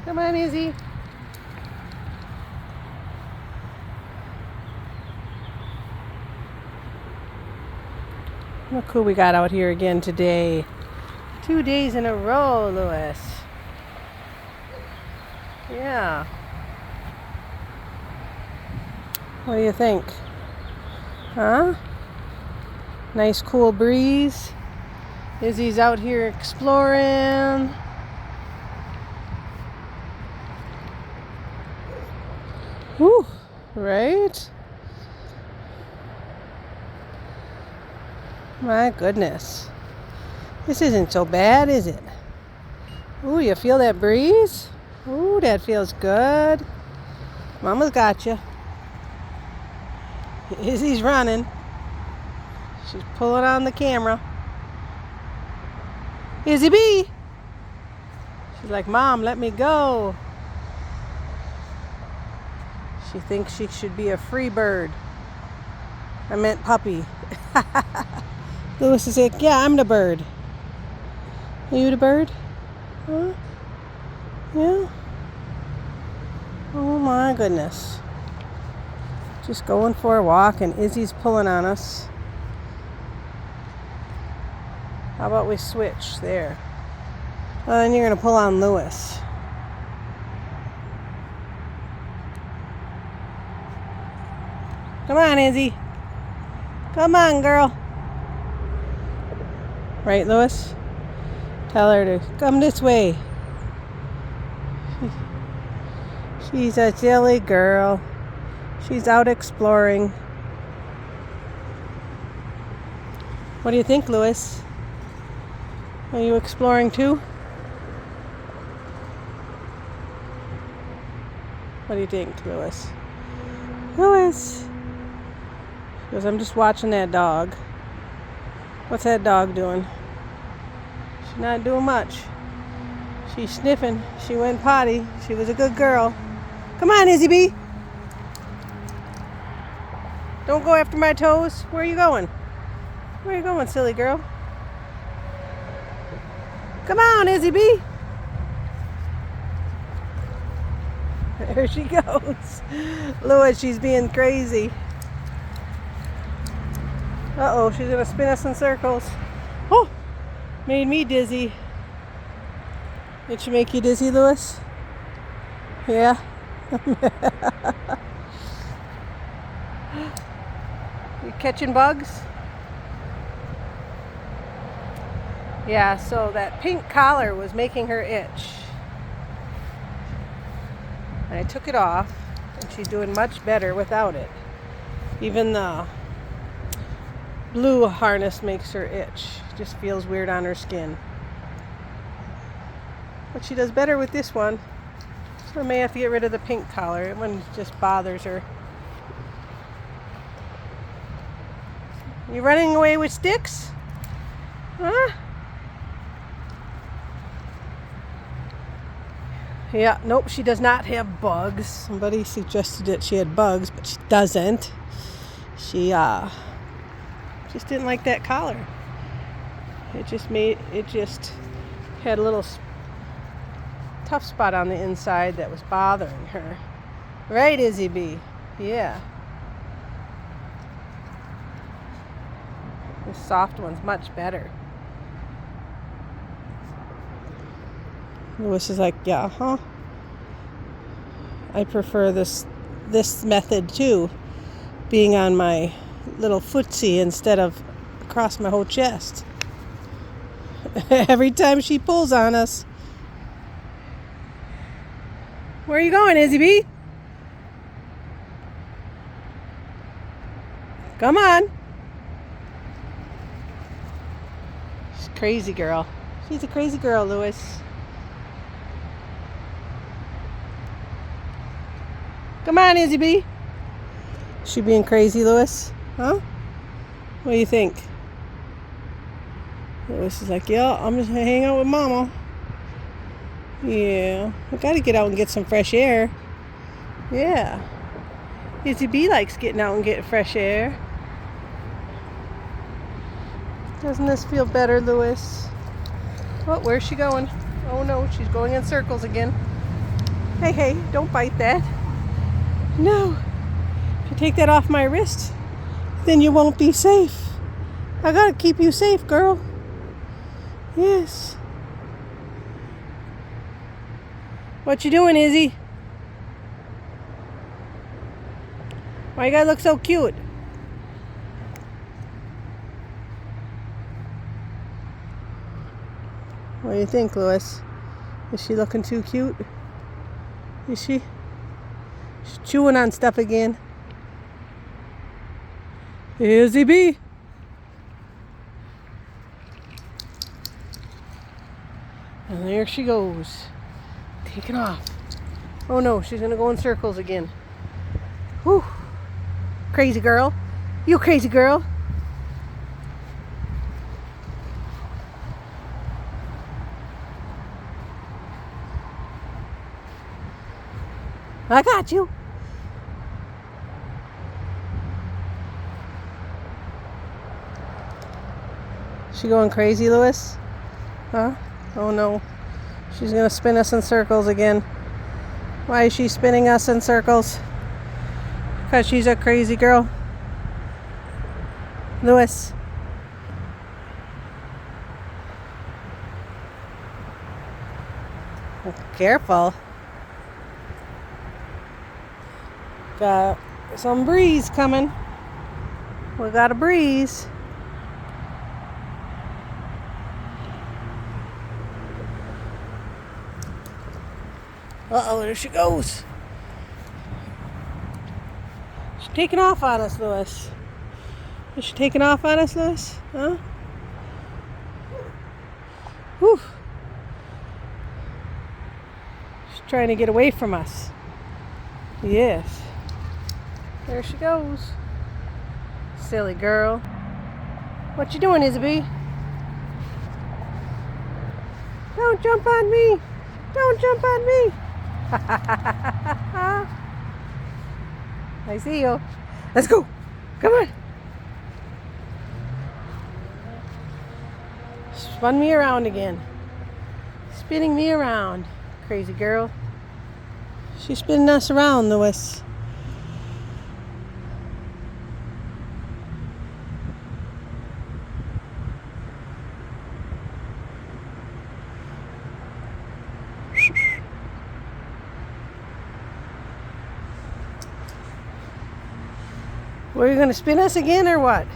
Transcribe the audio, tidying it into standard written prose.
Come on, Izzy. Look who we got out here again today. 2 days in a row, Lewis. Yeah. What do you think? Huh? Nice cool breeze. Izzy's out here exploring. Whew, right? My goodness. This isn't so bad, is it? Ooh, you feel that breeze? Ooh, that feels good. Mama's got you. Izzy's running. She's pulling on the camera. Izzy B! She's like, Mom, let me go. She thinks she should be a free bird. I meant puppy. Lewis is like, yeah, I'm the bird. Are you the bird? Huh? Yeah? Oh my goodness. Just going for a walk and Izzy's pulling on us. How about we switch there? And you're going to pull on Lewis. Come on, Izzy. Come on, girl. Right, Lewis? Tell her to come this way. She's a silly girl. She's out exploring. What do you think, Lewis? Are you exploring too? What do you think, Lewis? Lewis! She goes, I'm just watching that dog. What's that dog doing? She's not doing much. She's sniffing. She went potty. She was a good girl. Come on, Izzy B. Don't go after my toes. Where are you going? Where are you going, silly girl? Come on, Izzy B. There she goes. Lewis, she's being crazy. Uh-oh, she's going to spin us in circles. Oh, made me dizzy. Did she make you dizzy, Lewis? Yeah? You catching bugs? Yeah, so that pink collar was making her itch. And I took it off, and she's doing much better without it. Even the blue harness makes her itch. Just feels weird on her skin. But she does better with this one. So I may have to get rid of the pink collar. It one just bothers her. You running away with sticks? Huh? Yeah, nope, she does not have bugs. Somebody suggested that she had bugs, but she doesn't. She just didn't like that collar. It just had a little tough spot on the inside that was bothering her. Right, Izzy B? Yeah. This soft one's much better. Lewis is like, yeah, huh? I prefer this method too, being on my little footsie instead of across my whole chest. Every time she pulls on us. Where are you going, Izzy B? Come on. She's a crazy girl. She's a crazy girl, Lewis. Come on, Izzy B. She being crazy, Lewis? Huh? What do you think? Lewis is like, yeah, I'm just gonna hang out with Mama. Yeah, I gotta get out and get some fresh air. Yeah. Izzy B likes getting out and getting fresh air. Doesn't this feel better, Lewis? Oh, where's she going? Oh no, she's going in circles again. Hey, hey, don't bite that. No. If you take that off my wrist, then you won't be safe. I gotta keep you safe, girl. Yes. What you doing, Izzy? Why you gotta look so cute? What do you think, Louis? Is she looking too cute? Is she? She's chewing on stuff again. Izzy B. And there she goes. Taking off. Oh no, she's gonna go in circles again. Whew. Crazy girl. You crazy girl. I got you. She going crazy, Louis? Huh? Oh no. She's gonna spin us in circles again. Why is she spinning us in circles? Because she's a crazy girl. Louis. Careful. Got some breeze coming. We got a breeze. Uh-oh, there she goes. She's taking off on us, Louis. Is she taking off on us, Louis? Huh? Whew. She's trying to get away from us. Yes. There she goes. Silly girl. What you doing, Izzy B? Don't jump on me. Don't jump on me. I see you. Let's go. Come on. Spun me around again. Spinning me around. Crazy girl. She's spinning us around, Louis. Were you going to spin us again or what?